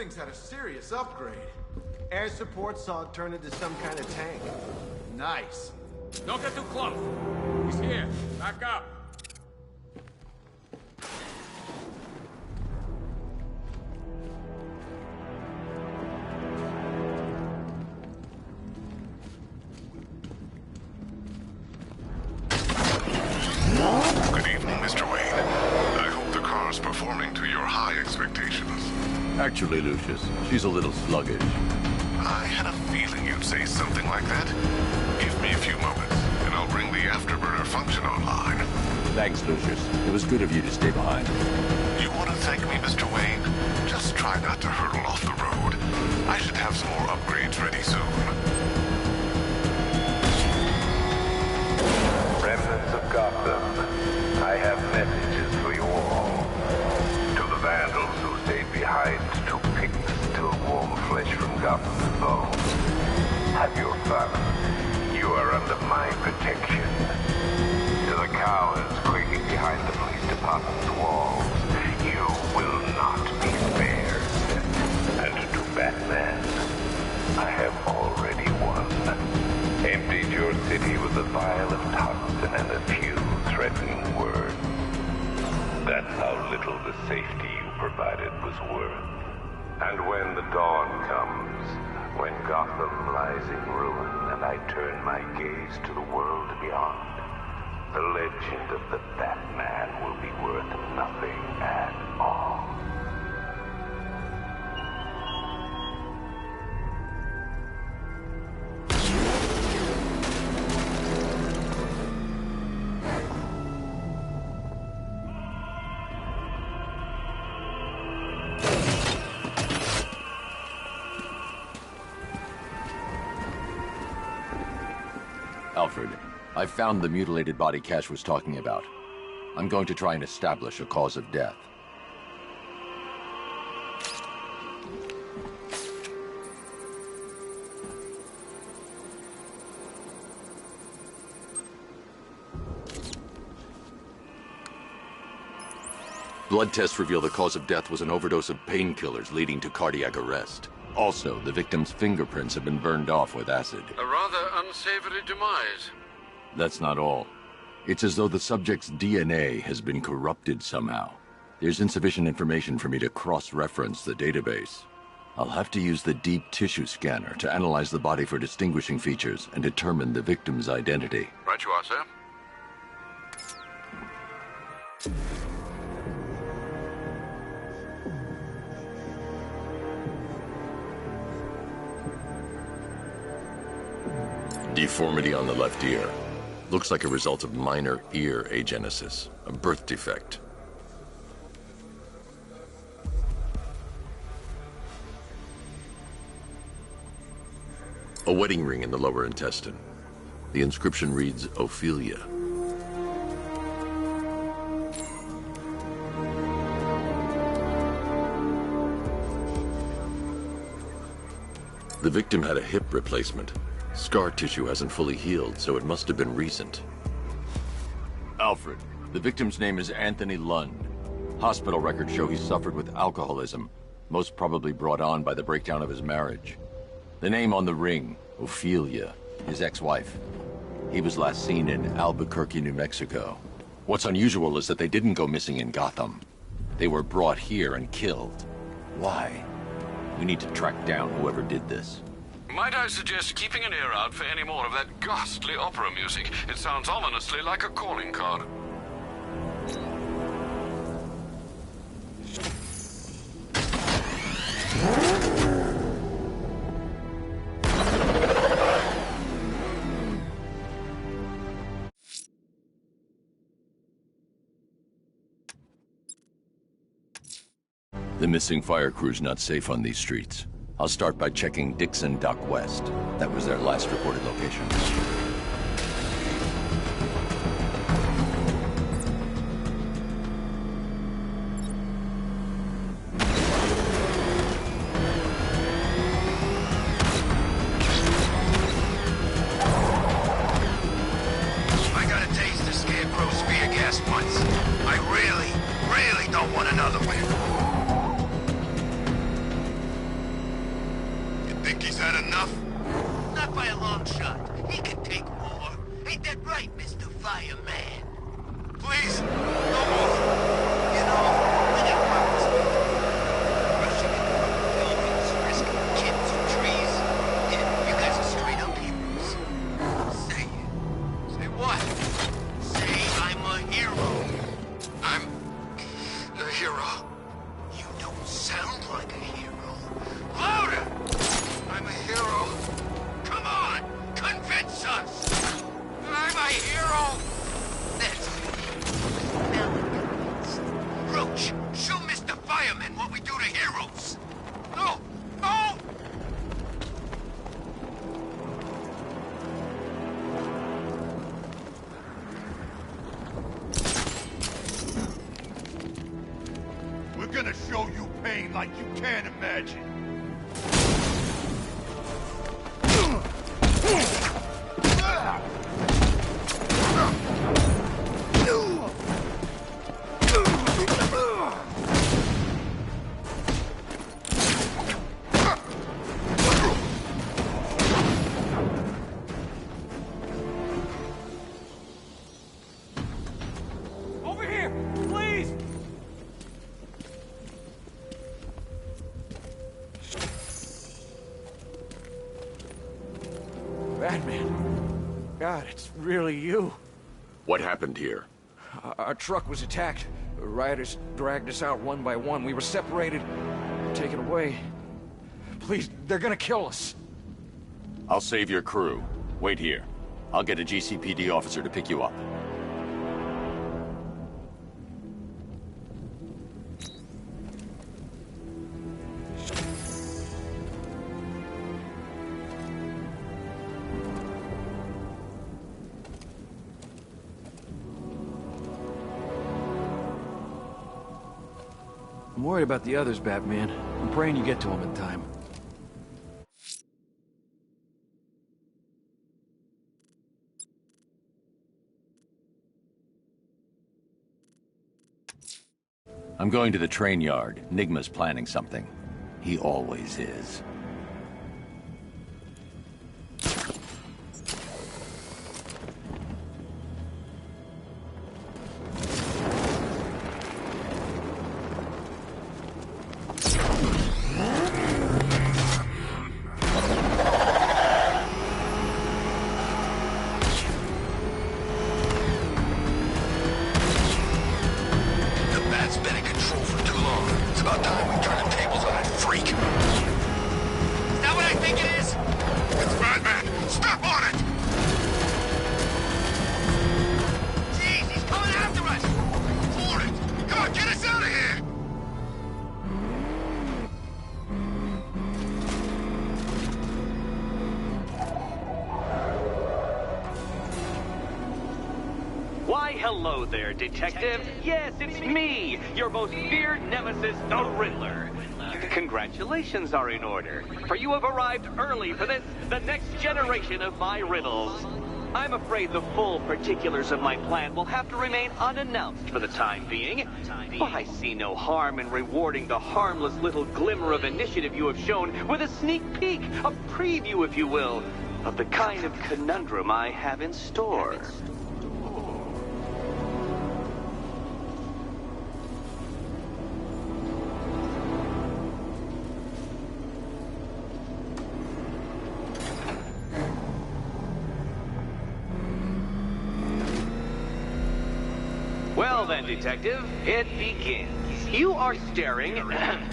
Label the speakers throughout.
Speaker 1: thing's had a serious upgrade.
Speaker 2: Air support saw it turn into some kind of tank.
Speaker 1: Nice.
Speaker 3: Don't get too close. He's here. Back up.
Speaker 4: Good evening, Mr. Wayne. I hope the car's performing to your high expectations.
Speaker 5: Actually, Lucius, she's a little sluggish.
Speaker 4: I had a feeling you'd say something like that. Give me a few moments, and I'll bring the afterburner function online.
Speaker 5: Thanks, Lucius. It was good of you to stay behind.
Speaker 4: You want to thank me, Mr. Wayne? Just try not to hurtle off the road. I should have some more upgrades ready soon.
Speaker 6: Remnants of Gotham, I have messages for you all. To the vandals who stayed behind to pick the still warm flesh from Gotham's bones. Have your fun. You are under my protection. To the cowards quaking behind the police department's walls, you will not be spared. And to Batman, I have already won. Emptied your city with a vial of toxin and a few threatening words. That's how little the safety you provided was worth. And when the dawn comes, when Gotham lies in ruin and I turn my gaze to the world beyond, the legend of the Batman will be worth nothing at all.
Speaker 5: Alfred, I found the mutilated body Cash was talking about. I'm going to try and establish a cause of death. Blood tests reveal the cause of death was an overdose of painkillers leading to cardiac arrest. Also, the victim's fingerprints have been burned off with acid.
Speaker 7: A rather unsavory demise.
Speaker 5: That's not all. It's as though the subject's DNA has been corrupted somehow. There's insufficient information for me to cross-reference the database. I'll have to use the deep tissue scanner to analyze the body for distinguishing features and determine the victim's identity.
Speaker 7: Right you are, sir.
Speaker 5: Deformity on the left ear. Looks like a result of minor ear agenesis, a birth defect. A wedding ring in the lower intestine. The inscription reads, Ophelia. The victim had a hip replacement. Scar tissue hasn't fully healed, so it must have been recent. Alfred, the victim's name is Anthony Lund. Hospital records show he suffered with alcoholism, most probably brought on by the breakdown of his marriage. The name on the ring, Ophelia, his ex-wife. He was last seen in Albuquerque, New Mexico. What's unusual is that they didn't go missing in Gotham. They were brought here and killed. Why? We need to track down whoever did this.
Speaker 7: Might I suggest keeping an ear out for any more of that ghastly opera music? It sounds ominously like a calling card.
Speaker 5: The missing fire crew's not safe on these streets. I'll start by checking Dixon Dock West. That was their last reported location.
Speaker 8: I got a taste of Scarecrow's spear gas once. I really don't want another one. long shot. He can take more. Ain't that right, Mr. Fireman? Please, no more. You know, I got problems with it. Rushing into buildings, risking kids and trees. Yeah, you guys are straight up heroes. Say it. Say what? Say I'm a hero. I'm a hero. You don't sound like a hero. Louder! I'm a hero. Come on! Convince us! I'm a hero! That's it. Now I'm convinced. Roach, show Mr. Fireman what we do to heroes! No! No!
Speaker 9: We're gonna show you pain like you can't imagine.
Speaker 3: Over here! Please!
Speaker 10: Batman. God, it's really you.
Speaker 5: What happened here?
Speaker 10: Our truck was attacked. Rioters dragged us out one by one. We were separated, taken away. Please, they're gonna kill us.
Speaker 5: I'll save your crew. Wait here. I'll get a GCPD officer to pick you up.
Speaker 10: I'm worried about the others, Batman. I'm praying you get to them in time.
Speaker 5: I'm going to the train yard. Nigma's planning something. He always is.
Speaker 11: Why, hello there, Detective. Yes, it's me, your most feared nemesis, the Riddler. Congratulations are in order, for you have arrived early for this, the next generation of my riddles. I'm afraid the full particulars of my plan will have to remain unannounced for the time being, but I see no harm in rewarding the harmless little glimmer of initiative you have shown with a sneak peek, a preview, if you will, of the kind of conundrum I have in store. Well then, Detective, it begins. You are staring,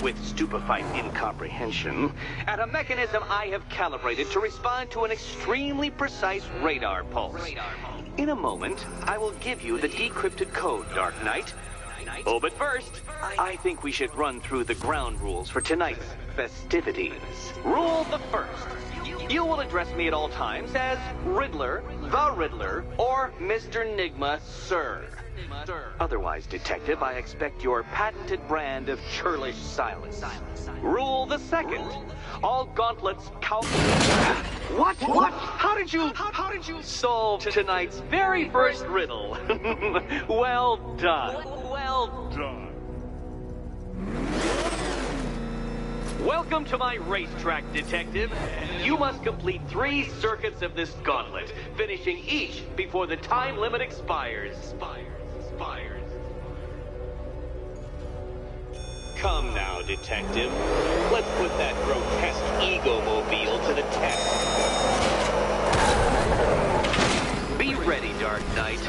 Speaker 11: with stupefied incomprehension, at a mechanism I have calibrated to respond to an extremely precise radar pulse. In a moment, I will give you the decrypted code, Dark Knight. Oh, but first, I think we should run through the ground rules for tonight's festivities. Rule the first. You will address me at all times as Riddler, the Riddler, or Mr. Nigma, sir. Otherwise, Detective, I expect your patented brand of churlish silence. Rule the second. All gauntlets What? How did you solve tonight's very first riddle? Well done. Well done. Welcome to my racetrack, Detective. You must complete 3 circuits of this gauntlet, finishing each before the time limit expires. Come now, Detective. Let's put that grotesque ego-mobile to the test. Be ready, Dark Knight.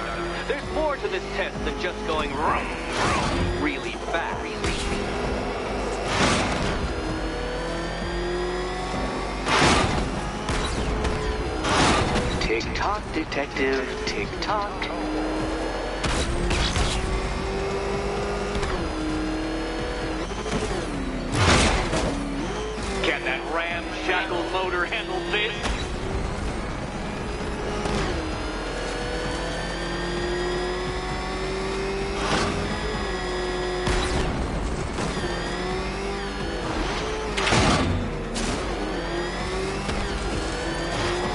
Speaker 11: There's more to this test than just going really fast. Tick-tock, Detective, tick-tock. Can that ramshackle motor handle this?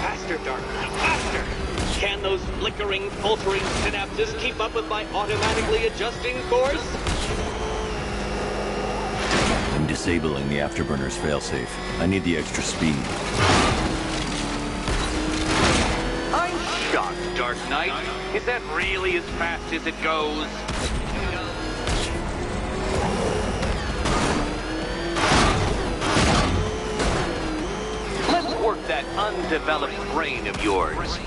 Speaker 11: Faster, Dark Knight, faster! Can those flickering, faltering synapses keep up with my automatically adjusting course?
Speaker 5: I'm disabling the Afterburner's failsafe. I need the extra speed.
Speaker 11: I'm shocked, Dark Knight. Is that really as fast as it goes? Let's work that undeveloped brain of yours.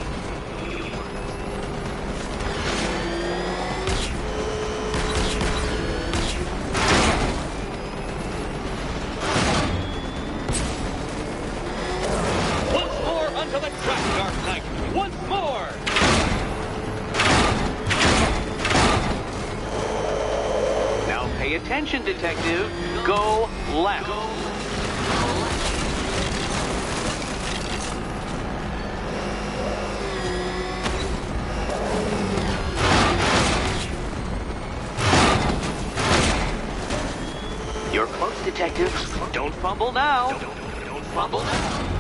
Speaker 11: To the track, Dark Knight! Once more! Now pay attention, Detective. Go left. You're close, Detective. Don't fumble now. Don't fumble now.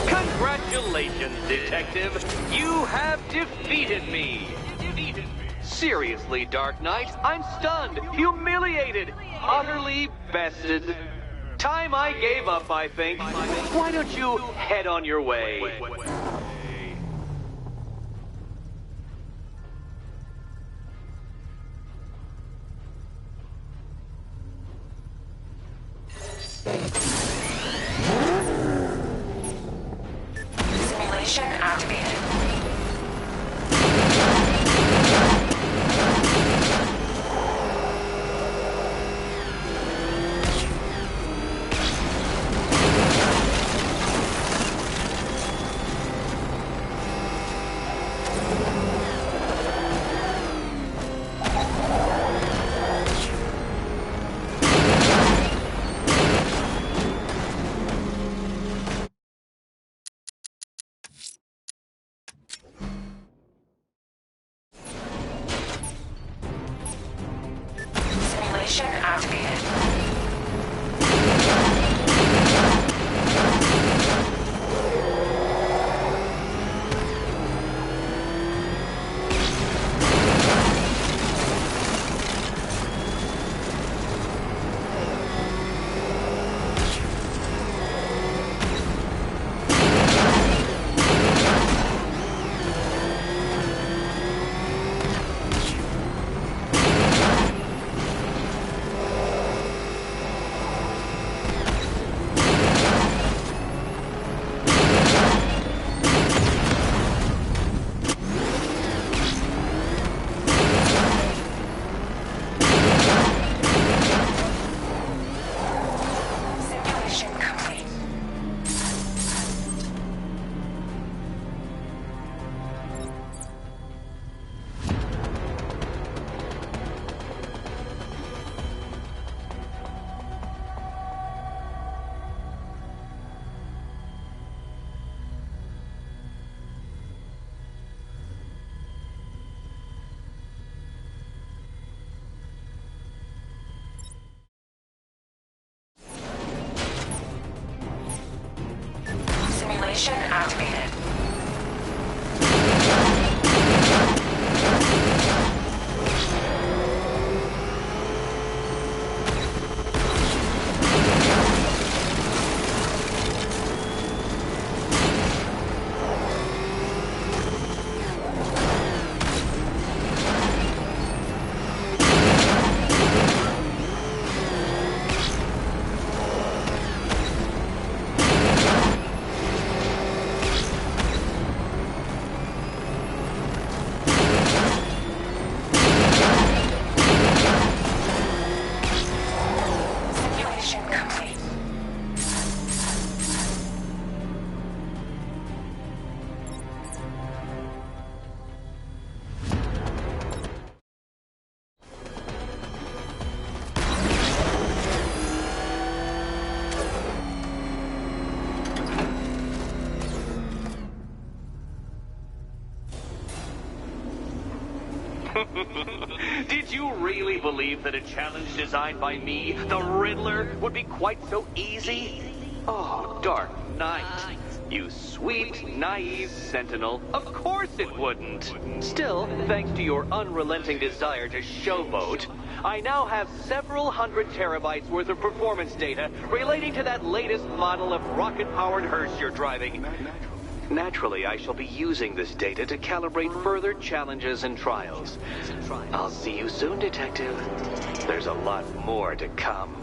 Speaker 11: Congratulations, Detective. You have defeated me. Seriously, Dark Knight, I'm stunned, humiliated, utterly bested. Time I gave up, I think. Why don't you head on your way?
Speaker 12: Simulation activated. Simulation activated. Simulation complete. Simulation activated.
Speaker 11: Did you really believe that a challenge designed by me, the Riddler, would be quite so easy? Oh, Dark Knight. You sweet, naive sentinel. Of course it wouldn't. Still, thanks to your unrelenting desire to showboat, I now have several hundred terabytes worth of performance data relating to that latest model of rocket-powered hearse you're driving. Naturally, I shall be using this data to calibrate further challenges and trials. I'll see you soon, Detective. There's a lot more to come.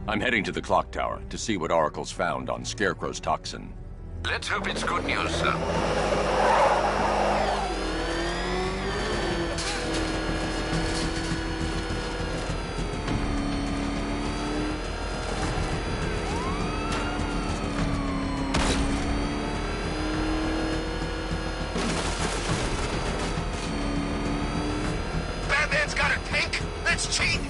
Speaker 5: I'm heading to the clock tower to see what Oracle's found on Scarecrow's toxin.
Speaker 7: Let's hope it's good news, sir.
Speaker 8: Batman's got a tank? That's cheating!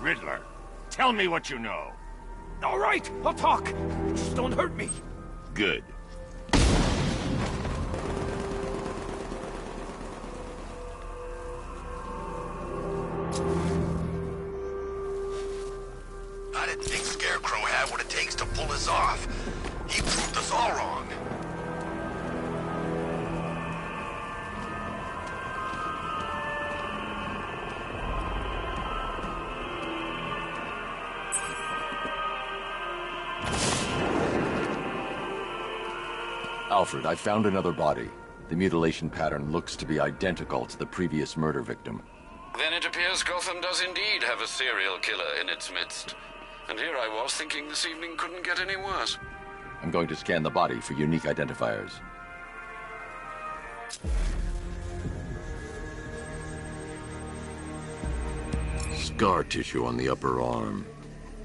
Speaker 3: Riddler, tell me what you know.
Speaker 10: All right, I'll talk. Just don't hurt me.
Speaker 3: Good.
Speaker 8: I didn't think Scarecrow had what it takes to pull this off. He proved us all wrong.
Speaker 5: Alfred, I found another body. The mutilation pattern looks to be identical to the previous murder victim.
Speaker 7: Then it appears Gotham does indeed have a serial killer in its midst. And here I was thinking this evening couldn't get any worse.
Speaker 5: I'm going to scan the body for unique identifiers. Scar tissue on the upper arm.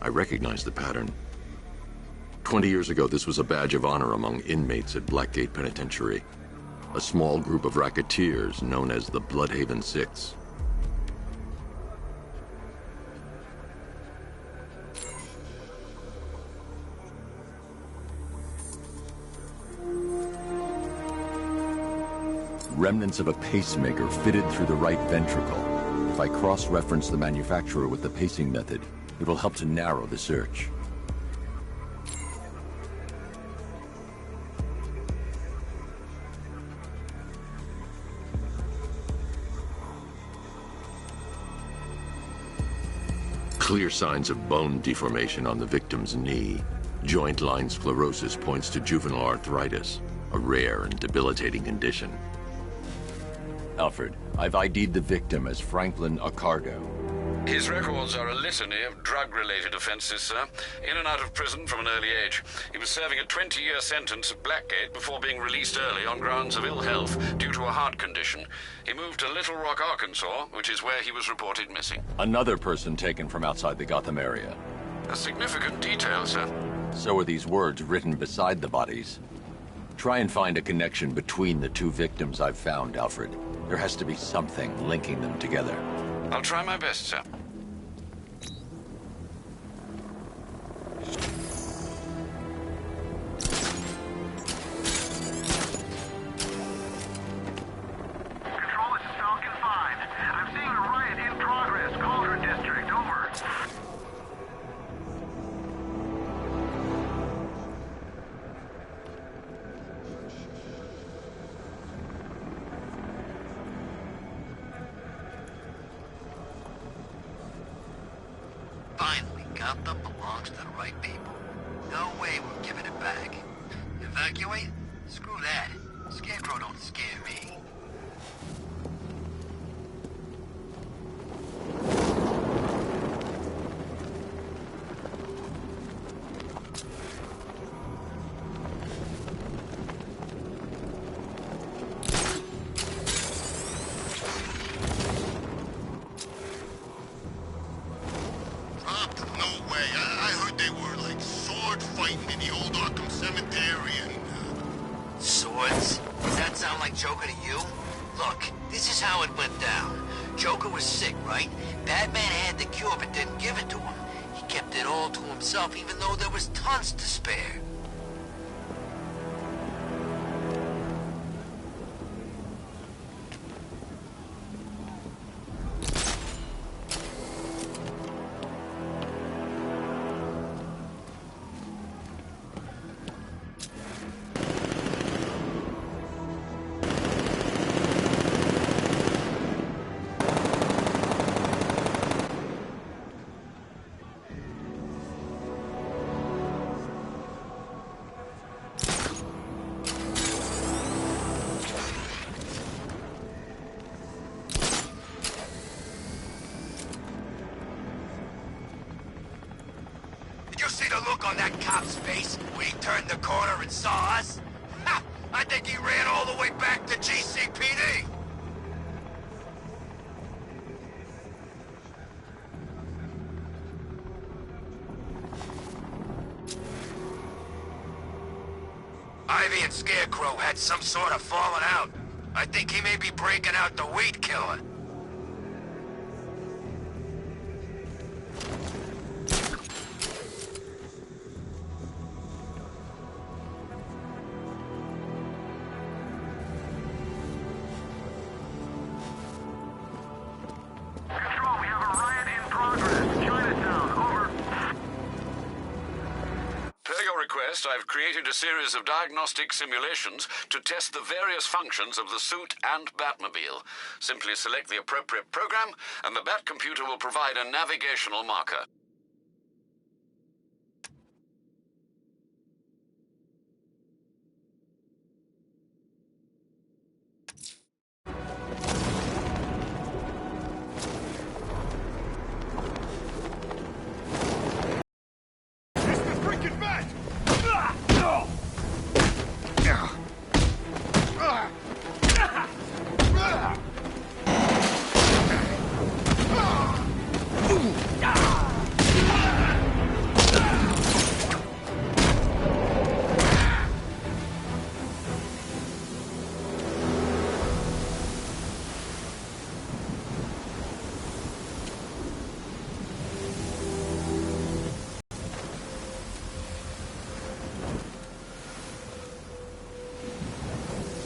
Speaker 5: I recognize the pattern. 20 years ago, this was a badge of honor among inmates at Blackgate Penitentiary. A small group of racketeers known as the Bloodhaven Six. remnants of a pacemaker fitted through the right ventricle. If I cross-reference the manufacturer with the pacing method, it will help to narrow the search. Clear signs of bone deformation on the victim's knee. Joint line sclerosis points to juvenile arthritis, a rare and debilitating condition. Alfred, I've ID'd the victim as Franklin Accardo.
Speaker 7: His records are a litany of drug-related offenses, sir. In and out of prison from an early age. He was serving a 20-year sentence at Blackgate before being released early on grounds of ill health due to a heart condition. He moved to Little Rock, Arkansas, which is where he was reported missing.
Speaker 5: Another person taken from outside the Gotham area.
Speaker 7: A significant detail, sir.
Speaker 5: So are these words written beside the bodies. Try and find a connection between the two victims I've found, Alfred. There has to be something linking them together.
Speaker 7: I'll try my best, sir.
Speaker 6: Control, this is Falcon 5. I'm seeing a riot in progress. Cauldron District, over.
Speaker 8: Finally, Gotham belongs to the right people. No way we're giving it back. Evacuate? Screw that. Scarecrow don't scare me. Joker to you? Look, this is how it went down. Joker was sick, right? Batman had the cure but didn't give it to him. He kept it all to himself even though there was tons to spare. On that cop's face when he turned the corner and saw us? Ha! I think he ran all the way back to GCPD! Ivy and Scarecrow had some sort of falling out. I think he may be breaking out the weed killer.
Speaker 7: I've created a series of diagnostic simulations to test the various functions of the suit and Batmobile. Simply select the appropriate program, and the Bat computer will provide a navigational marker.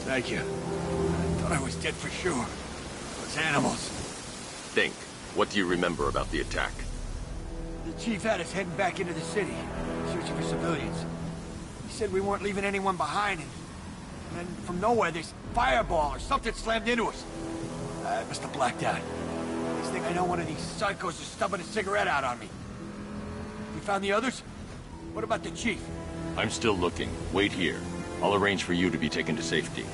Speaker 10: Thank you.
Speaker 3: Thought I was dead for sure. Those animals.
Speaker 5: Think. What do you remember about the attack?
Speaker 3: The chief had us heading back into the city, searching for civilians. He said we weren't leaving anyone behind, and then from nowhere, this fireball or something slammed into us. I must have blacked out. Next thing I know, one of these psychos is stubbing a cigarette out on me. You found the others? What about the chief?
Speaker 5: I'm still looking. Wait here. I'll arrange for you to be taken to safety.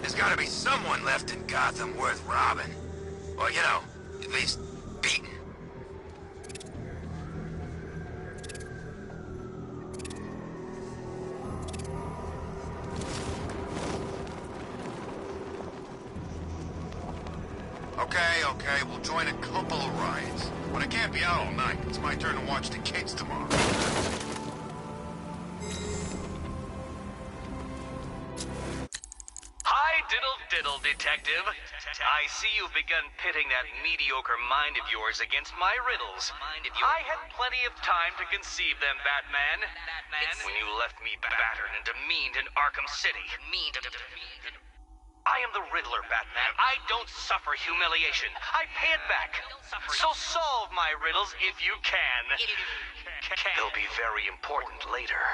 Speaker 8: There's gotta be someone left in Gotham worth robbing. Or, you know, at least beating. Okay, we'll join a couple of riots. But I can't be out all night. It's my turn to watch the kids tomorrow.
Speaker 11: Diddle, detective. I see you've begun pitting that mediocre mind of yours against my riddles. I had plenty of time to conceive them, Batman. When you left me battered and demeaned in Arkham City. I am the Riddler, Batman. I don't suffer humiliation. I pay it back. So solve my riddles if you can. They'll be very important later.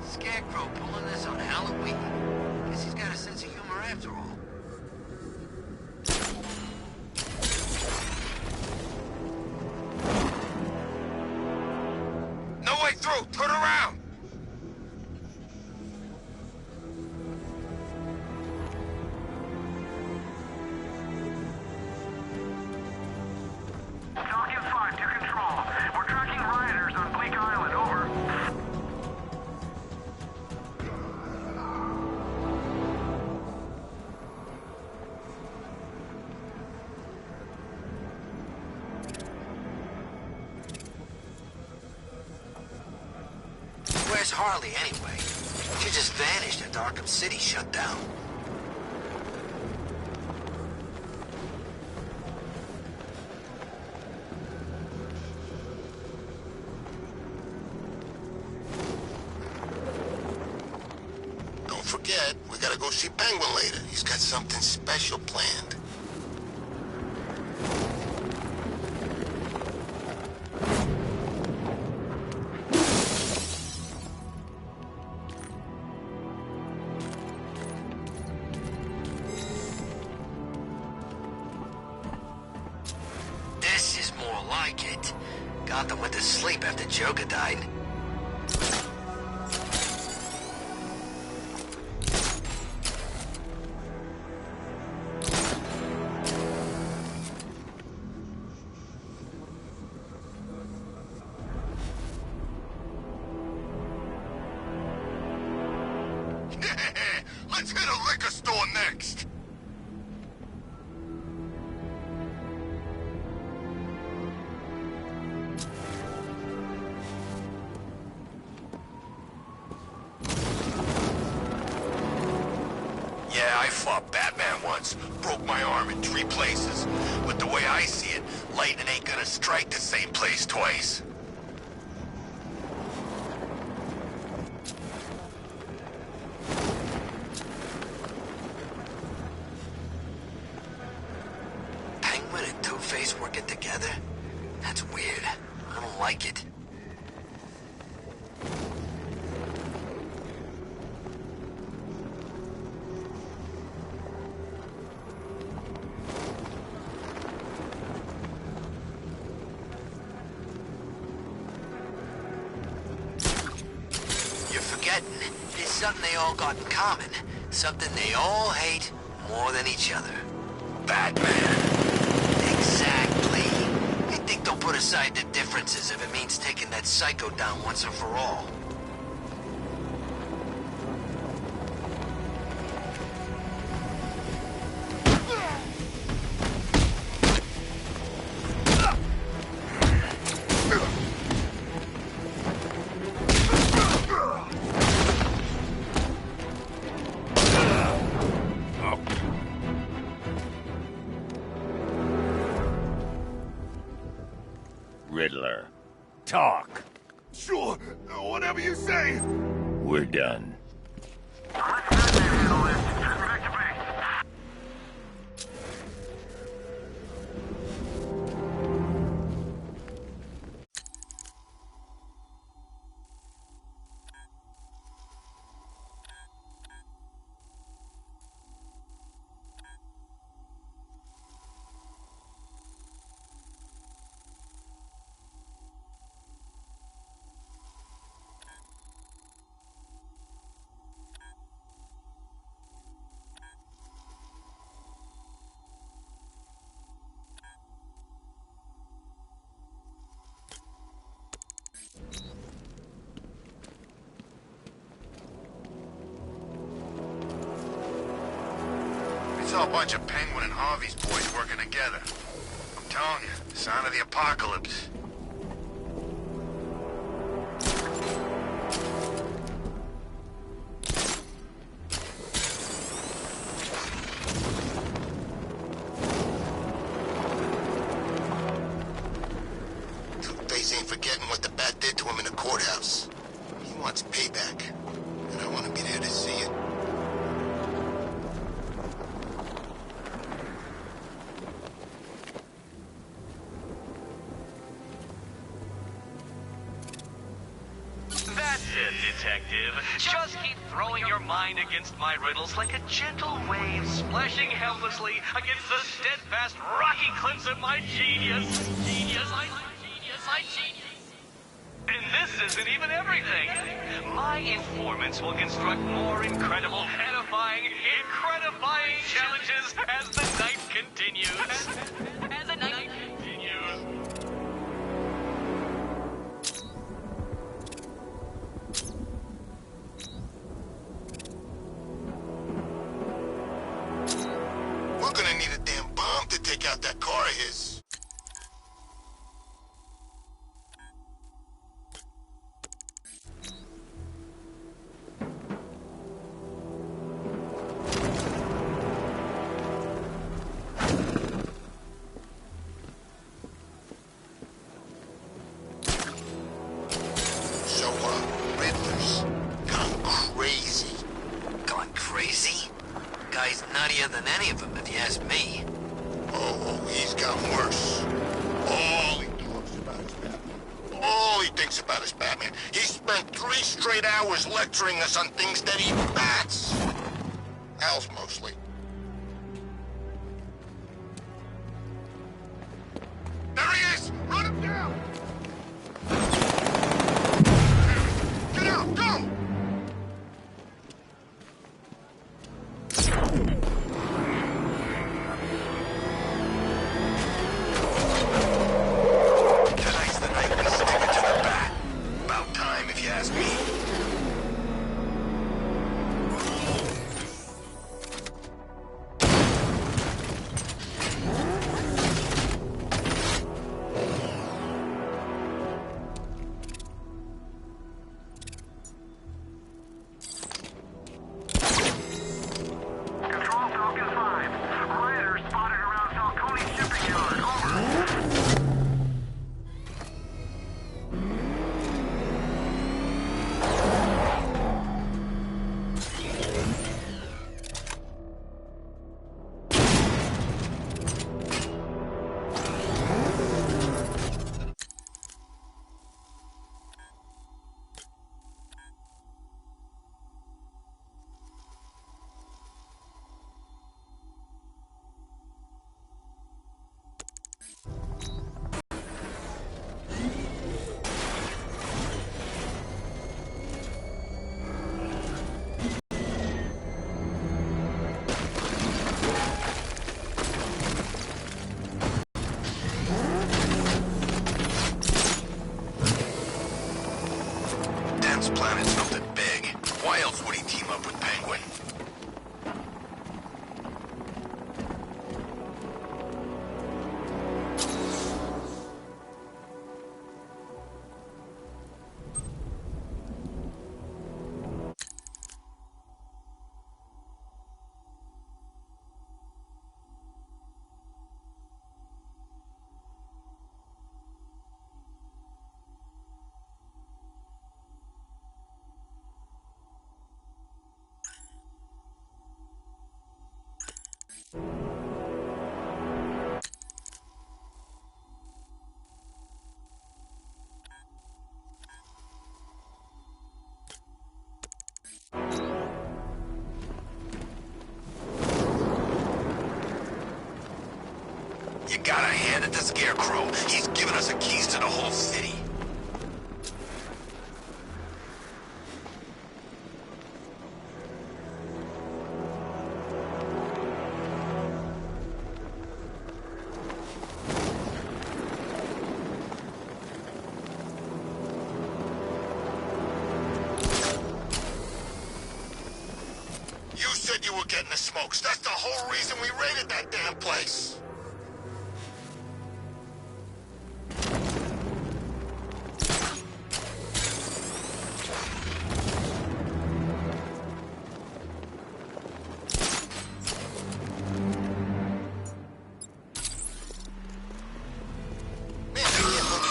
Speaker 8: Scarecrow pulling this on Halloween? Guess he's got a sense of humor after all. No way through! Turn around!
Speaker 13: Falcon 5 to control. We're tracking rioters on Bleak Island, over.
Speaker 8: Where's Harley, anyway? She just vanished after Arkham City shut down.
Speaker 6: Don't forget, we gotta go see Penguin later. He's got something special planned.
Speaker 8: This is more like it. Gotham went to sleep after Joker died.
Speaker 6: Let's hit a liquor store next. Yeah, I fought Batman once. Broke my arm in 3 places. But the way I see it, lightning ain't gonna strike the same place twice.
Speaker 8: Penguin and Two-Face working together? That's weird. I don't like it. You're forgetting. There's something they all got in common. Something they all hate, more than each other. Batman. Exactly. They think they'll put aside the differences if it means taking that psycho down once and for all.
Speaker 14: Riddler. Talk.
Speaker 9: Sure, whatever you say.
Speaker 14: We're done.
Speaker 15: It's all a bunch of Penguin and Harvey's boys working together. I'm telling you, sign of the apocalypse. Two-Face ain't forgetting what the Bat did to him in the courthouse. He wants payback, and I want to be there to see it.
Speaker 11: That's it, detective. Just keep throwing your mind against my riddles like a gentle wave splashing helplessly against the steadfast rocky cliffs of my genius. And this isn't even everything. My informants will construct more incredible, edifying, incredifying challenges as the night continues. As the night continues.
Speaker 15: We're gonna need a damn bomb to take out that car of his. So, Riddler's gone crazy.
Speaker 8: Gone crazy? Guy's nuttier than any of them, if you ask me.
Speaker 15: Oh, he's gotten worse. All he talks about is Batman. All he thinks about is Batman. He spent 3 straight hours lecturing us on things that he bats. Al's mostly. There he is! Run him down! Get out! Go! Tonight's the night we stick it to the bat. About time, if you ask me. planet's something big. Why else would he team up with Penguin? You gotta hand it to Scarecrow. He's given us the keys to the whole city. You said you were getting the smokes. That's the whole reason we raided that damn place.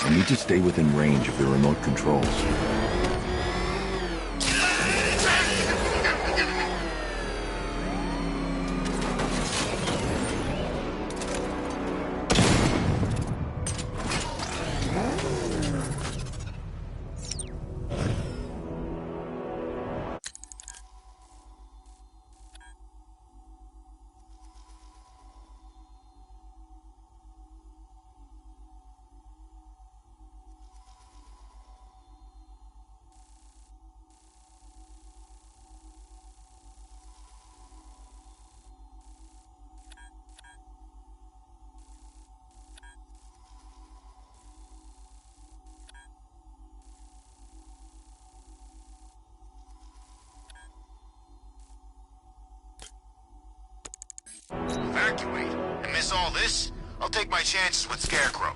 Speaker 5: I need to stay within range of the remote controls.
Speaker 15: Evacuate? And miss all this? I'll take my chances with Scarecrow.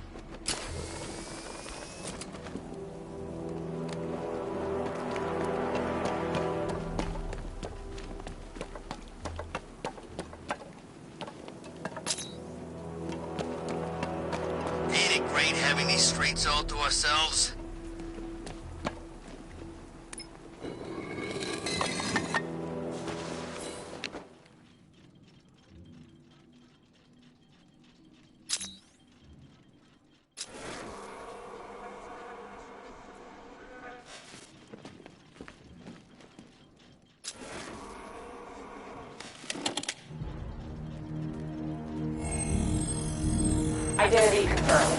Speaker 15: Ain't it great having these streets all to ourselves?
Speaker 12: Identity confirmed.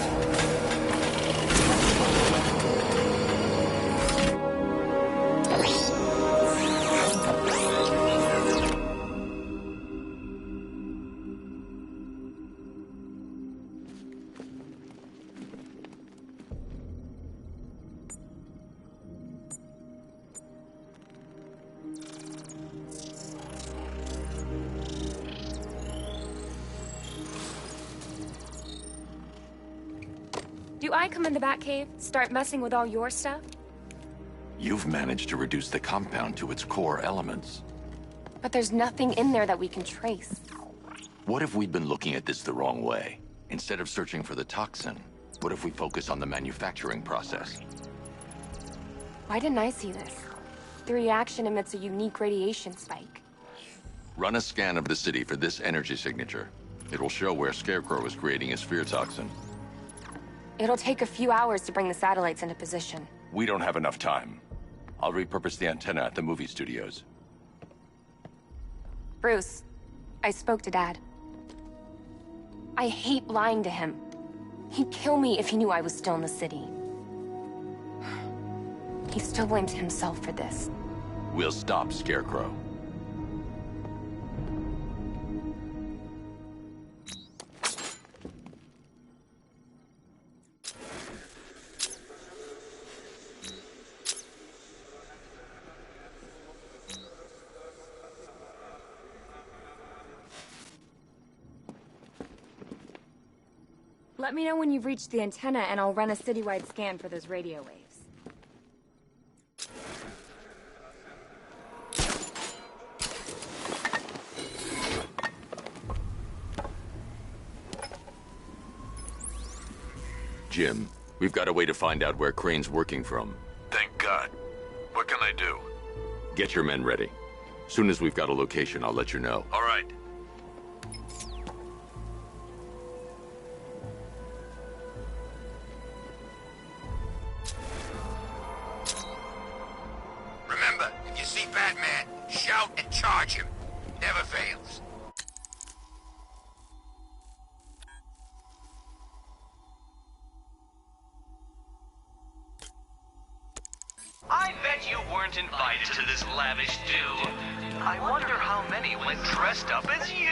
Speaker 16: Do I come in the Batcave, start messing with all your stuff?
Speaker 5: You've managed to reduce the compound to its core elements.
Speaker 16: But there's nothing in there that we can trace.
Speaker 5: What if we'd been looking at this the wrong way? Instead of searching for the toxin, what if we focus on the manufacturing process?
Speaker 16: Why didn't I see this? The reaction emits a unique radiation spike.
Speaker 5: Run a scan of the city for this energy signature. It will show where Scarecrow is creating his fear toxin.
Speaker 16: It'll take a few hours to bring the satellites into position.
Speaker 5: We don't have enough time. I'll repurpose the antenna at the movie studios.
Speaker 16: Bruce, I spoke to Dad. I hate lying to him. He'd kill me if he knew I was still in the city. He still blames himself for this.
Speaker 5: We'll stop Scarecrow.
Speaker 17: Let me know when you've reached the antenna and I'll run a citywide scan for those radio waves.
Speaker 5: Jim, we've got a way to find out where Crane's working from.
Speaker 4: Thank God. What can I do?
Speaker 5: Get your men ready. Soon as we've got a location, I'll let you know.
Speaker 4: All right.
Speaker 15: Remember, if you see Batman, shout and charge him. Never fails.
Speaker 11: I bet you weren't invited to this lavish do. I wonder how many went dressed up as you.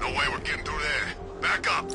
Speaker 15: No way we're getting through there. Back up.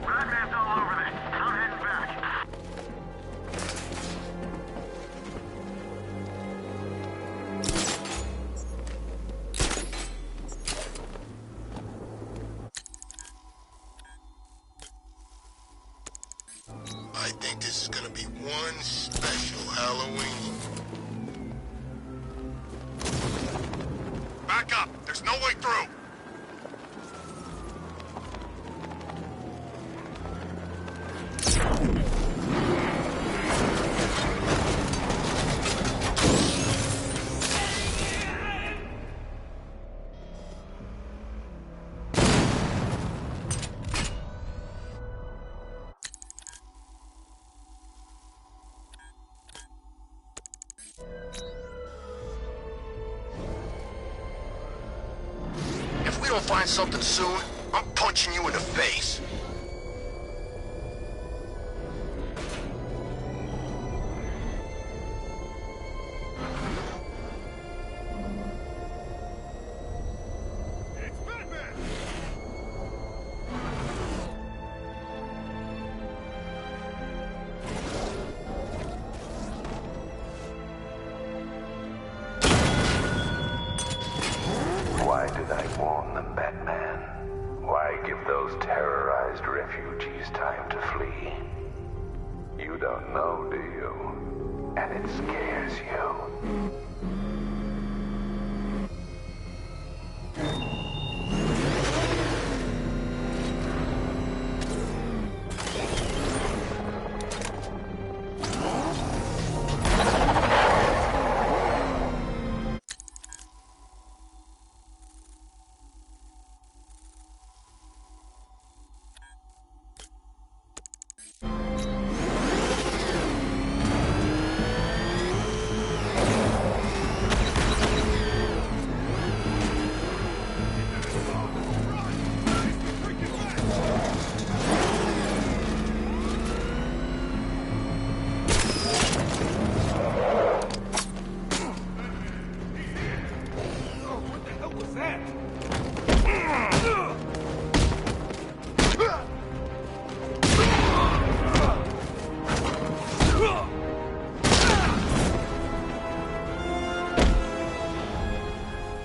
Speaker 13: Batman's all over this. I'm heading back.
Speaker 15: I think this is gonna be one special Halloween. Back up! There's no way through! If we don't find something soon, I'm punching you in the face.
Speaker 6: Why did I warn them, Batman? Why give those terrorized refugees time to flee? You don't know, do you? And it scares you.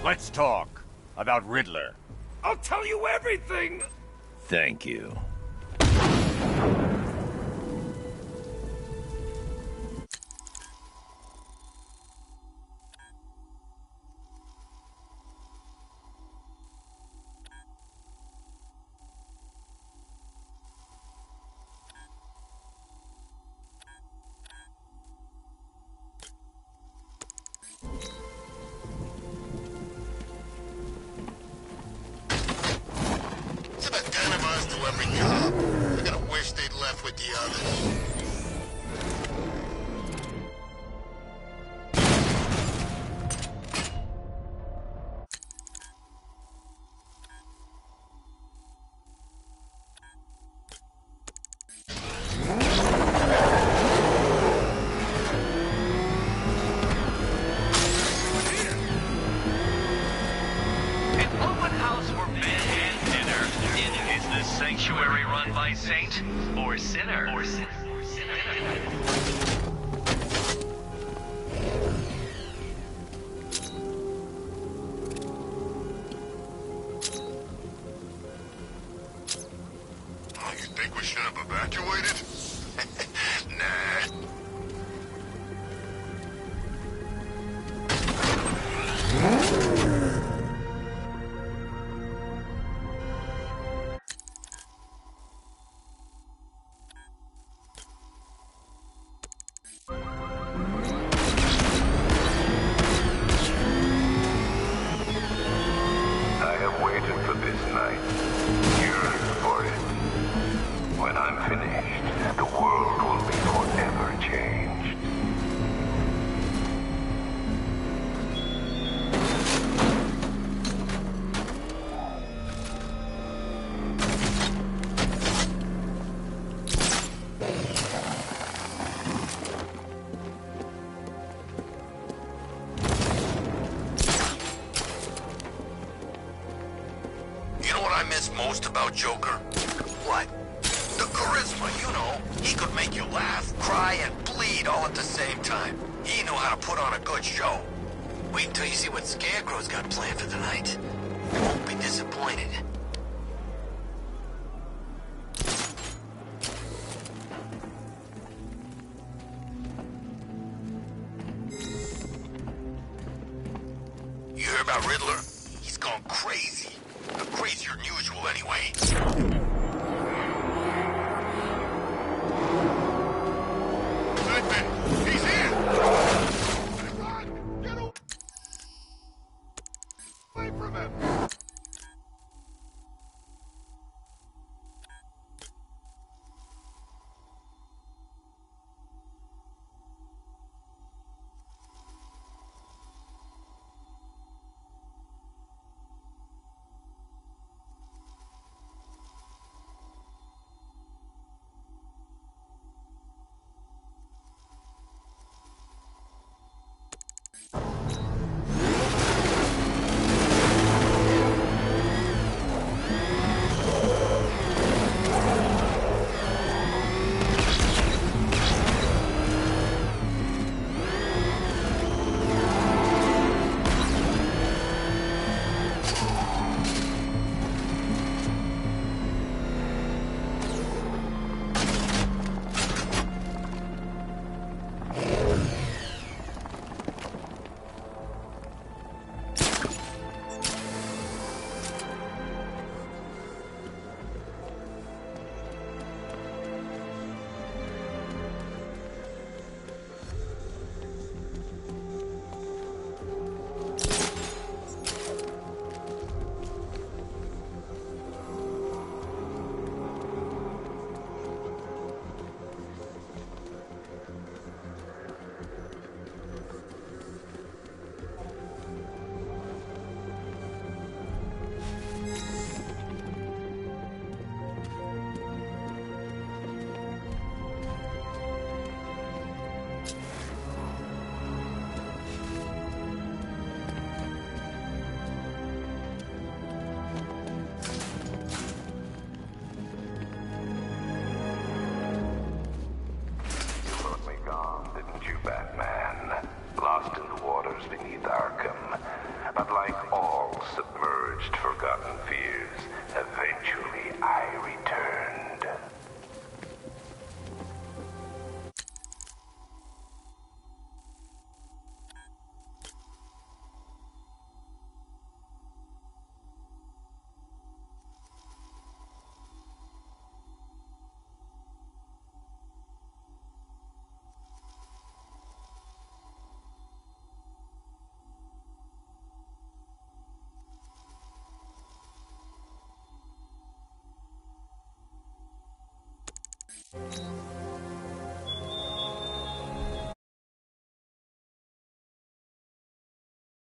Speaker 14: Let's talk about Riddler.
Speaker 3: I'll tell you everything!
Speaker 14: Thank you.
Speaker 15: with the others.
Speaker 11: Sanctuary run by saint or sinner?
Speaker 15: Oh, you think we should have evacuated? Nah. I have waited for this night, yearned for it. When I'm finished, the world will be forever changed. You know what I miss most about Joker? What? The charisma, you know. He could make you laugh, cry, and bleed all at the same time. He knew how to put on a good show. Wait until you see what Scarecrow's got planned for the night. You won't be disappointed. You hear about Riddler? He's gone crazy. Crazier than usual, anyway.